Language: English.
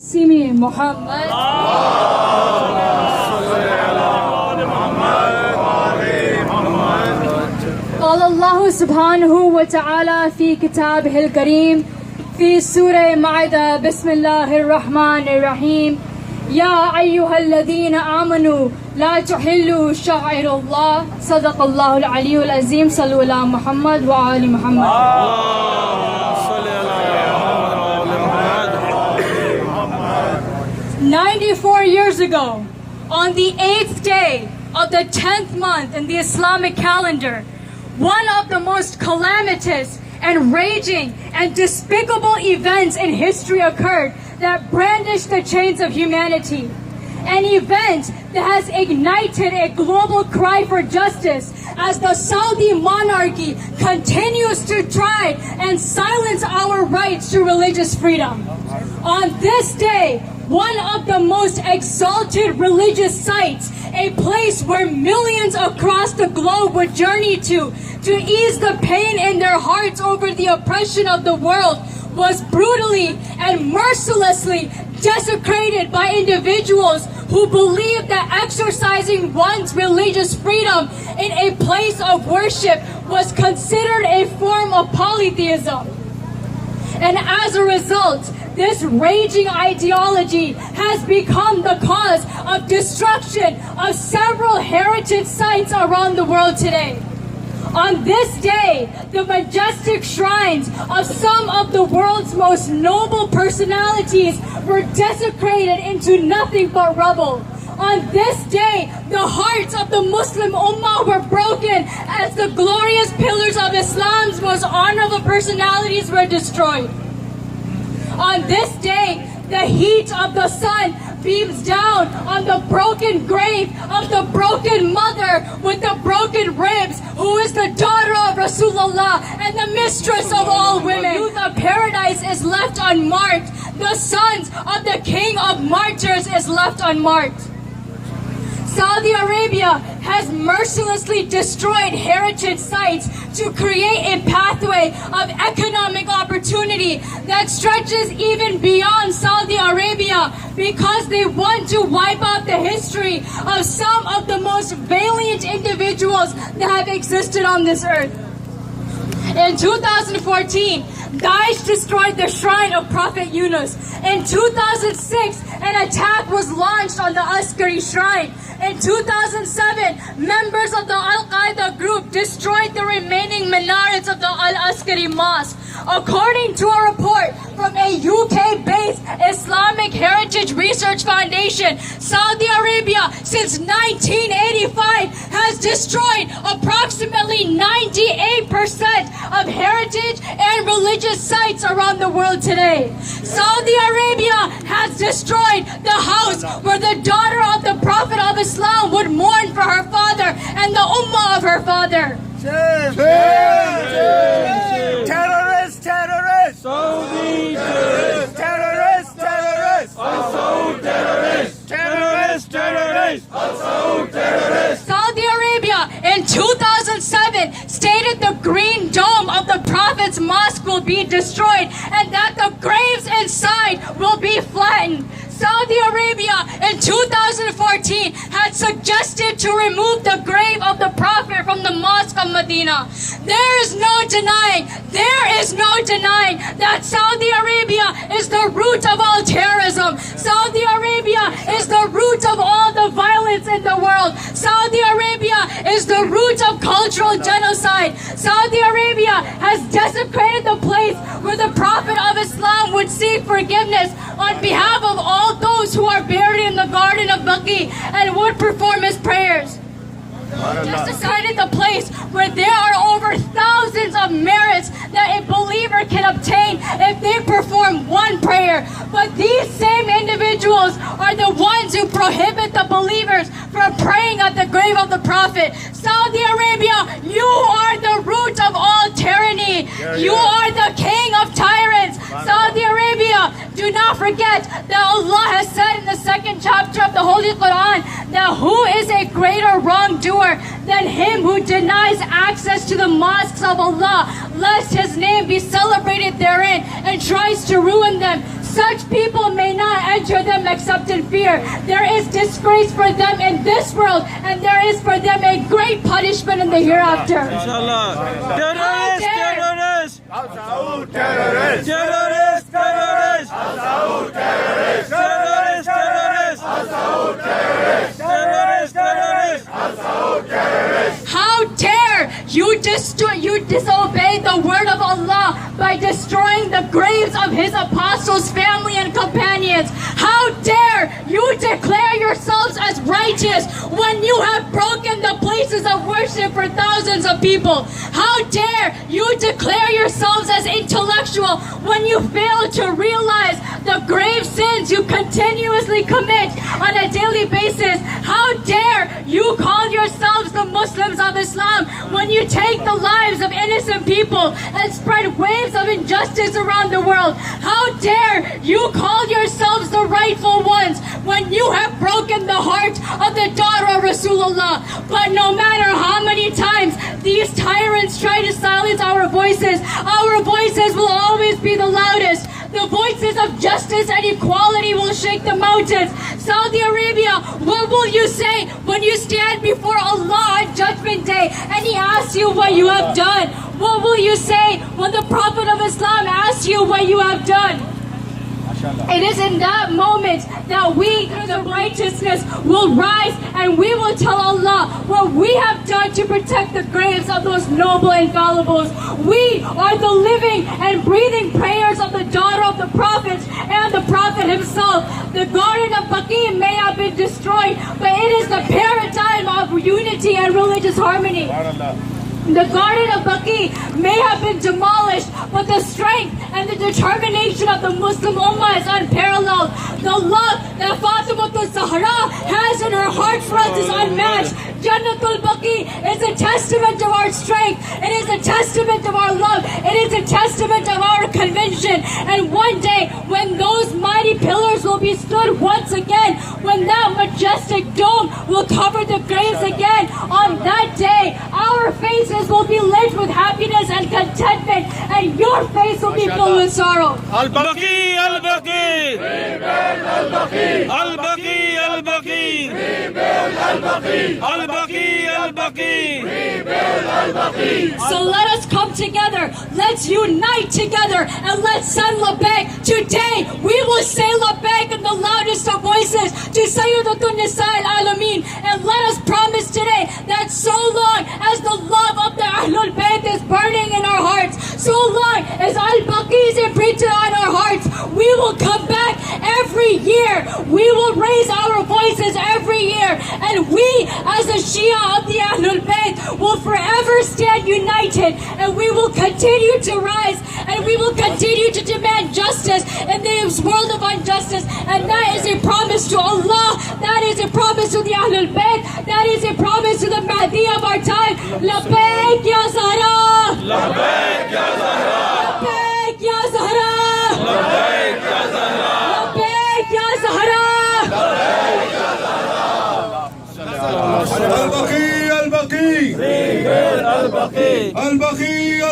Simi Muhammad. قال الله سبحانه وتعالى في كتابه الكريم في سورة مائدة بسم الله الرحمن الرحيم يا أيها الذين آمنوا لا تحلوا شعائر الله صدق الله العلي العظيم صلوا على محمد وآل محمد. 94 years ago, on the 8th day of the 10th month in the Islamic calendar, one of the most calamitous and raging and despicable events in history occurred that brandished the chains of humanity. An event that has ignited a global cry for justice as the Saudi monarchy continues to try and silence our rights to religious freedom. On this day, one of the most exalted religious sites, a place where millions across the globe would journey to ease the pain in their hearts over the oppression of the world, was brutally and mercilessly desecrated by individuals who believed that exercising one's religious freedom in a place of worship was considered a form of polytheism. And as a result, this raging ideology has become the cause of destruction of several heritage sites around the world today. On this day, the majestic shrines of some of the world's most noble personalities were desecrated into nothing but rubble. On this day, the hearts of the Muslim Ummah were broken as the glorious pillars of Islam's most honorable personalities were destroyed. On this day, the heat of the sun beams down on the broken grave of the broken mother with the broken ribs, who is the daughter of Rasulullah and the mistress of all women. Youth of paradise is left unmarked. The sons of the king of martyrs is left unmarked. Saudi Arabia has mercilessly destroyed heritage sites to create a pathway of economic opportunity that stretches even beyond Saudi Arabia because they want to wipe out the history of some of the most valiant individuals that have existed on this earth. In 2014, Daesh destroyed the shrine of Prophet Yunus. In 2006, an attack was launched on the Askari shrine. In 2007, members of the Al-Qaeda group destroyed the remaining minarets of the Al-Askari mosque. According to a report from a UK-based Islamic Heritage Research Foundation, Saudi Arabia since 1985 has destroyed approximately 98% of heritage and religious sites around the world today. Saudi Arabia has destroyed the house where the daughter of the Prophet of Islam would mourn for her father and the ummah of her father. Terrorists! Terrorists! Saudi terrorists! Terrorists! Terrorists! Saudi terrorists! Terrorists! Terrorists! Saudi terrorists! Saudi Arabia in 2007 stated the green dome of the Prophet's mosque will be destroyed and that the graves inside will be flattened. Saudi Arabia in 2014 had suggested to remove the grave of the Prophet from the Mosque of Medina. There is no denying that Saudi Arabia is the root of all terrorism. Saudi Arabia is the root of all the violence in the world. Saudi Arabia is the root of cultural genocide. Saudi Arabia has desecrated the place where the Prophet of Islam would seek forgiveness on behalf of all those who are buried in the garden of BAQEE and would perform his prayers. Desecrated the place where there are over thousands of merits that a believer can obtain if they perform one prayer. But these same individuals are the ones who prohibit the believers from praying at the grave of the Prophet. Saudi Arabia, you are the root of all tyranny. You are the king of tyrants. Saudi Arabia, do not forget that Allah has said in the second chapter of the Holy Quran that who is a greater wrongdoer than him who denies access to the mosques of Allah, lest his name be celebrated therein, and tries to ruin them. Such people may not enter them except in fear. There is disgrace for them in this world, and there is for them a great punishment in the hereafter. Inshallah. Terrorist, terrorist. Al-Saud terrorist. Terrorist, terrorist. Al-Saud terrorist. Terrorist, terrorist. Al-Saud terrorist. Terrorist, terrorist. Al-Saud terrorist. How dare you disobey the word of Allah by destroying the graves of His apostles, family, and companions? How dare you declare yourselves as righteous when you have broken the places of worship for thousands of people? How dare you declare yourselves as intellectual when you fail to realize the grave sins you continuously commit on a daily basis? How dare you call yourselves the Muslims of Islam when you take the lives of innocent people and spread waves of injustice around the world? How dare you call yourselves the rightful ones when you have broken the heart of the daughter of Rasulullah? But no matter how many times these tyrants try to silence our voices will always be the loudest. The voices of justice and equality will shake the mountains. Saudi Arabia, what will you say when you stand before Allah on Judgment Day and He asks you what you have done? What will you say when the Prophet of Islam asks you what you have done? It is in that moment that we, the righteousness, will rise and we will tell Allah what we have done to protect the graves of those noble infallibles. We are the living and breathing prayers of the daughter of the prophets and the Prophet himself. The garden of BAQEE may have been destroyed, but it is the paradigm of unity and religious harmony. The garden of BAQEE may have been demolished, but the strength and the determination of the Muslim Ummah is unparalleled. The love that Fatima Zahra has in her heart for us is unmatched. Jannatul BAQEE is a testament of our strength. It is a testament of our love. It is a testament of our conviction. And one day, when those mighty pillars will be stood once again, when that majestic dome will cover the graves again, on that day, our faces will be lit with happiness and contentment, and your face will be filled with sorrow. Al-BAQEE, Al-BAQEE. Al-Baqi. Al-BAQEE, Al-BAQEE. Al-Baqi. Al-BAQEE, Al-BAQEE. Al-Baqi. So let us come together, let's unite together, and let's send Labbaik. Today, we will say Labbaik in the loudest of voices to Sayyidatun Nisa al-Alameen, and let us promise today that so long as the love of the Ahlul Bayt is burning in our hearts, so long as Al-Baqi is imprinted on our hearts, we will come back every year. We will raise our voices every year, and we as the Shia of the Ahlul Bayt will forever stand united, and we will continue to rise, and we will continue to demand justice in this world of injustice. And that is a promise to Allah, that is a promise to the Ahlul Bayt, that is a promise to the Mahdi of our time. Labbaik Ya Zahra! Labbaik Ya Zahra. Labbaik Ya Zahra! Labbaik Ya Zahra. Labbaik Ya Zahra! Al-BAQEE, Al-BAQEE. Al-Baqi. Al-BAQEE, Al-BAQEE.